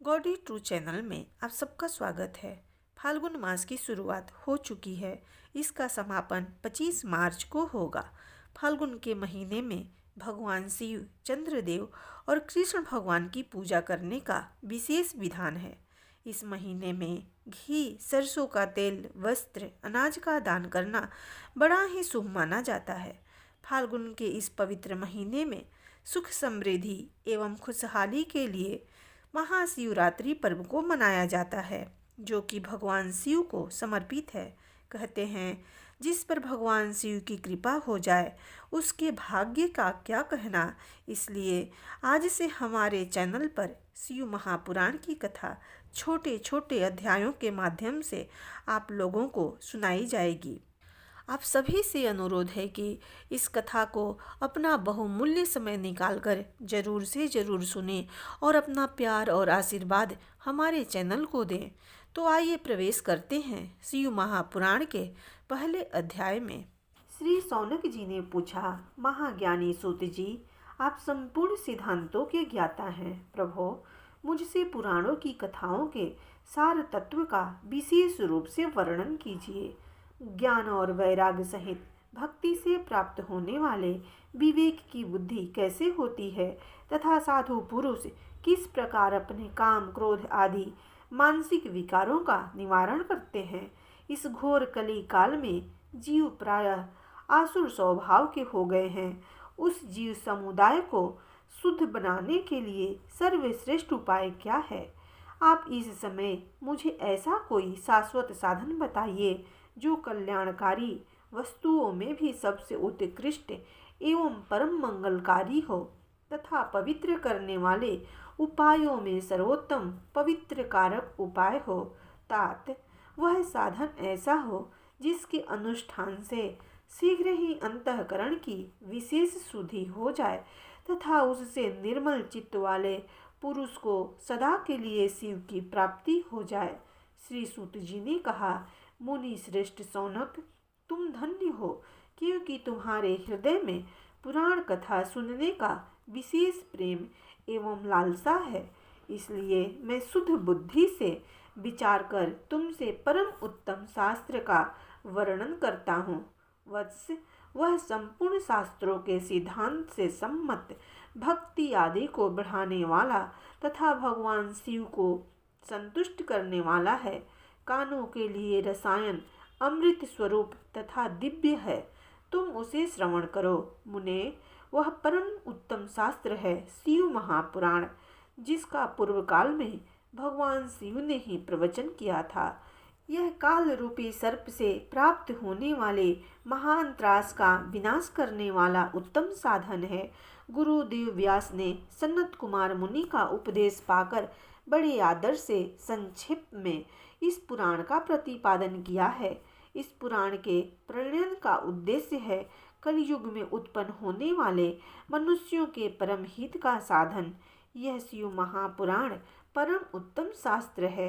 Gaudy true channel में आप सबका स्वागत है। फाल्गुन मास की शुरुआत हो चुकी है। इसका समापन 25 मार्च को होगा। फाल्गुन के महीने में भगवान शिव, चंद्रदेव और कृष्ण भगवान की पूजा करने का विशेष विधान है। इस महीने में घी, सरसों का तेल, वस्त्र, अनाज का दान करना बड़ा ही शुभ माना जाता है। फाल्गुन के इस पवित्र महीने में सुख, समृद्धि एवं खुशहाली के लिए महाशिवरात्रि पर्व को मनाया जाता है, जो कि भगवान शिव को समर्पित है। कहते हैं, जिस पर भगवान शिव की कृपा हो जाए उसके भाग्य का क्या कहना। इसलिए आज से हमारे चैनल पर शिव महापुराण की कथा छोटे छोटे अध्यायों के माध्यम से आप लोगों को सुनाई जाएगी। आप सभी से अनुरोध है कि इस कथा को अपना बहुमूल्य समय निकालकर जरूर से जरूर सुनें और अपना प्यार और आशीर्वाद हमारे चैनल को दें। तो आइए प्रवेश करते हैं शिव महापुराण के पहले अध्याय में। श्री सौनक जी ने पूछा, महाज्ञानी सूत जी, आप संपूर्ण सिद्धांतों के ज्ञाता हैं। प्रभो, मुझसे पुराणों की कथाओं के सार तत्व का विशेष रूप से वर्णन कीजिए। ज्ञान और वैराग्य सहित भक्ति से प्राप्त होने वाले विवेक की बुद्धि कैसे होती है तथा साधु पुरुष किस प्रकार अपने काम, क्रोध आदि मानसिक विकारों का निवारण करते हैं। इस घोर कली काल में जीव प्रायः आसुर स्वभाव के हो गए हैं। उस जीव समुदाय को शुद्ध बनाने के लिए सर्वश्रेष्ठ उपाय क्या है? आप इस समय मुझे ऐसा कोई शाश्वत साधन बताइए जो कल्याणकारी वस्तुओं में भी सबसे उत्कृष्ट एवं परम मंगलकारी हो तथा पवित्र करने वाले उपायों में सर्वोत्तम पवित्र कारक उपाय हो। तात वह साधन ऐसा हो जिसके अनुष्ठान से शीघ्र ही अंतःकरण की विशेष शुद्धि हो जाए तथा उससे निर्मल चित्त वाले पुरुष को सदा के लिए शिव की प्राप्ति हो जाए। श्री सूत जी ने कहा, मुनि श्रेष्ठ सौनक, तुम धन्य हो, क्योंकि तुम्हारे हृदय में पुराण कथा सुनने का विशेष प्रेम एवं लालसा है। इसलिए मैं शुद्ध बुद्धि से विचार कर तुमसे परम उत्तम शास्त्र का वर्णन करता हूँ। वत्स, वह संपूर्ण शास्त्रों के सिद्धांत से सम्मत भक्ति आदि को बढ़ाने वाला तथा भगवान शिव को संतुष्ट करने वाला है। कानों के लिए रसायन अमृत स्वरूप तथा दिव्य है। तुम उसे श्रवण करो। मुने, वह परम उत्तम शास्त्र है शिव महापुराण, जिसका पूर्व काल में भगवान शिव ने ही प्रवचन किया था। यह काल रूपी सर्प से प्राप्त होने वाले महान त्रास का विनाश करने वाला उत्तम साधन है। गुरुदेव व्यास ने सनत कुमार मुनि का उपदेश पाकर बड़े आदर से संक्षेप में इस पुराण का प्रतिपादन किया है। इस पुराण के प्रणयन का उद्देश्य है कलयुग में उत्पन्न होने वाले मनुष्यों के परम हित का साधन। यह शिव महापुराण परम उत्तम शास्त्र है।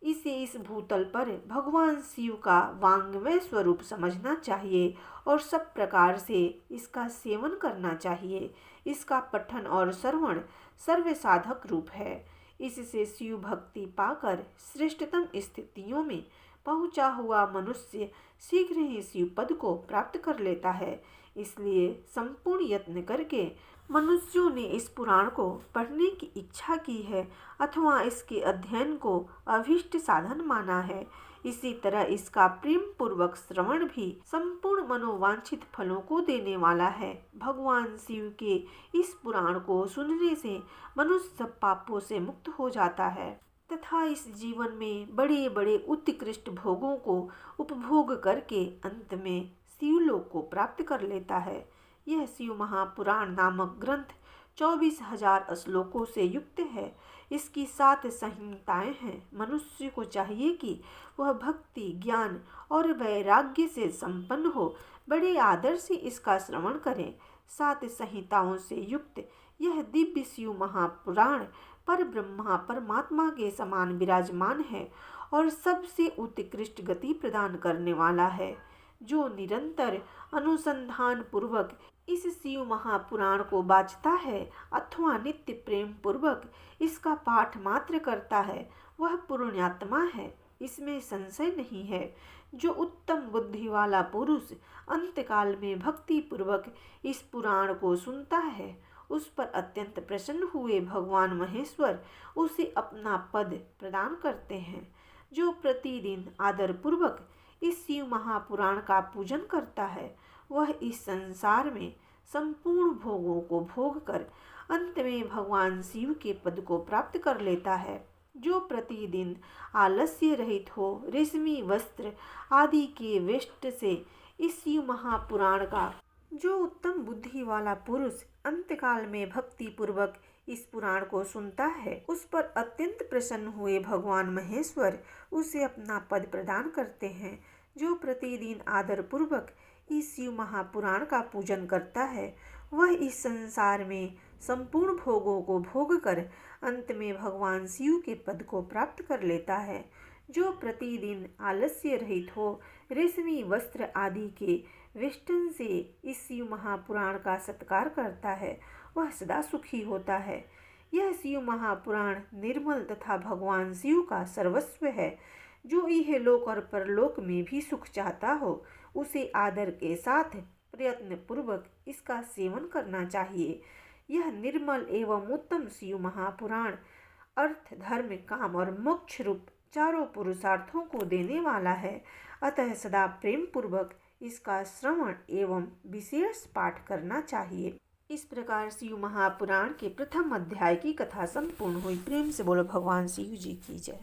इसे इस भूतल पर भगवान शिव का वांग्मय स्वरूप समझना चाहिए और सब प्रकार से इसका सेवन करना चाहिए। इसका पठन और श्रवण सर्वसाधक रूप है। इससे शिव भक्ति पाकर श्रेष्ठतम स्थितियों में पहुंचा हुआ मनुष्य शीघ्र ही शिव पद को प्राप्त कर लेता है। इसलिए संपूर्ण यत्न करके मनुष्यों ने इस पुराण को पढ़ने की इच्छा की है अथवा इसके अध्ययन को अभीष्ट साधन माना है। इसी तरह इसका प्रेम पूर्वक श्रवण भी संपूर्ण मनोवांछित फलों को देने वाला है। भगवान शिव के इस पुराण को सुनने से मनुष्य सब पापों से मुक्त हो जाता है तथा इस जीवन में बड़े बड़े उत्कृष्ट भोगों को उपभोग करके अंत में शिवलोक को प्राप्त कर लेता है। यह शिव महापुराण नामक ग्रंथ 24,000 श्लोकों से युक्त है। इसकी 7 संहिताएं हैं। मनुष्य को चाहिए कि वह भक्ति, ज्ञान और वैराग्य से संपन्न हो बड़े आदर से इसका श्रवण करें। 7 संहिताओं से युक्त यह दिव्य शिव महापुराण पर ब्रह्मा परमात्मा के समान विराजमान है और सबसे उत्कृष्ट गति प्रदान करने वाला है। जो निरंतर अनुसंधान पूर्वक इस शिव महापुराण को बाँचता है अथवा नित्य प्रेम पूर्वक इसका पाठ मात्र करता है, वह पुण्यात्मा है, इसमें संशय नहीं है। जो उत्तम बुद्धि वाला पुरुष अंतकाल में भक्ति पूर्वक इस पुराण को सुनता है, उस पर अत्यंत प्रसन्न हुए भगवान महेश्वर उसे अपना पद प्रदान करते हैं। जो प्रतिदिन आदर पूर्वक इस शिव महापुराण का पूजन करता है, वह इस संसार में संपूर्ण भोगों को भोग कर अंत में भगवान शिव के पद को प्राप्त कर लेता है। जो प्रतिदिन आलस्य रहित हो रेशमी वस्त्र आदि के वेष्ट से इस शिव महापुराण का जो उत्तम बुद्धि वाला पुरुष अंतकाल में भक्ति पूर्वक इस पुराण को सुनता है, उस पर अत्यंत प्रसन्न हुए भगवान महेश्वर उसे अपना पद प्रदान करते हैं। जो प्रतिदिन आदर पूर्वक इस शिव महापुराण का पूजन करता है, वह इस संसार में संपूर्ण भोगों को भोग कर अंत में भगवान शिव के पद को प्राप्त कर लेता है। जो प्रतिदिन आलस्य रहित हो रेशमी वस्त्र आदि के वेष्टन से इस शिव महापुराण का सत्कार करता है, वह सदा सुखी होता है। यह शिव महापुराण निर्मल तथा भगवान शिव का सर्वस्व है। जो इहलोक और परलोक में भी सुख चाहता हो, उसे आदर के साथ प्रयत्न पूर्वक इसका सेवन करना चाहिए। यह निर्मल एवं उत्तम शिव महापुराण अर्थ, धर्म, काम और मोक्ष रूप चारों पुरुषार्थों को देने वाला है। अतः सदा प्रेम पूर्वक इसका श्रवण एवं विशेष पाठ करना चाहिए। इस प्रकार शिव महापुराण के प्रथम अध्याय की कथा संपूर्ण हुई। प्रेम से बोलो भगवान शिव जी की जय।